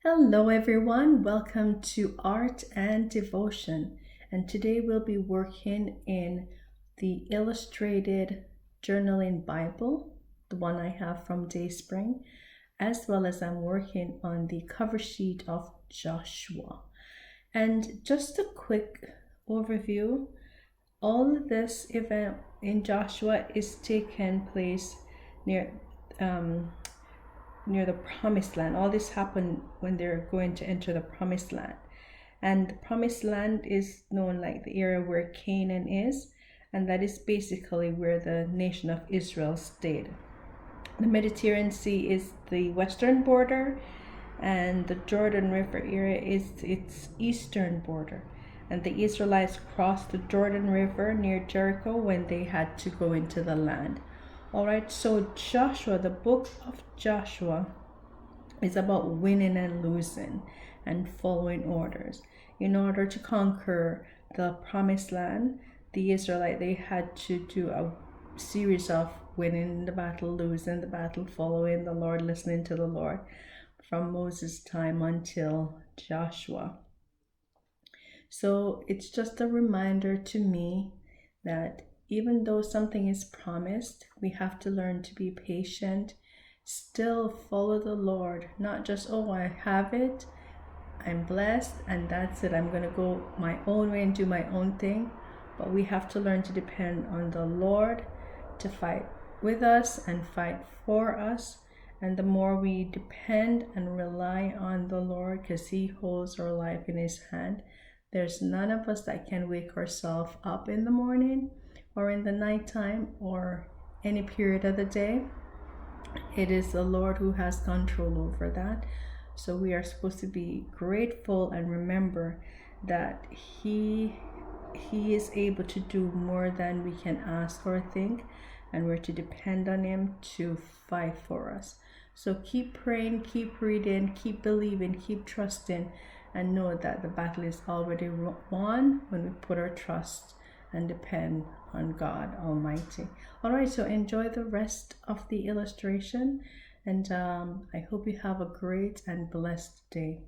Hello, everyone. Welcome to Art and Devotion. And today we'll be working in the Illustrated Journaling Bible, the one I have from Dayspring, as well as I'm working on the cover sheet of Joshua. And just a quick overview, all of this event in Joshua is taking place near near the promised land. All this happened when they're going to enter the promised land. And the promised land is known like the area where Canaan is, and that is basically where the nation of Israel stayed. The Mediterranean Sea is the western border, and the Jordan River area is its eastern border. And the Israelites crossed the Jordan River near Jericho when they had to go into the land. All right, so Joshua, the book of Joshua, is about winning and losing and following orders. In order to conquer the promised land, the Israelite, they had to do a series of winning the battle, losing the battle, following the Lord, listening to the Lord from Moses' time until Joshua. So it's just a reminder to me that even though something is promised, we have to learn to be patient, still follow the Lord, not just, oh, I have it, I'm blessed, and that's it. I'm going to go my own way and do my own thing. But we have to learn to depend on the Lord to fight with us and fight for us. And the more we depend and rely on the Lord, because He holds our life in His hand, there's none of us that can wake ourselves up in the morning or in the nighttime or any period of the day. It is the Lord who has control over that. So we are supposed to be grateful and remember that He is able to do more than we can ask or think, and we're to depend on Him to fight for us. So keep praying, keep reading, keep believing, keep trusting, and know that the battle is already won when we put our trust and depend on God Almighty. All right, so enjoy the rest of the illustration, and I hope you have a great and blessed day.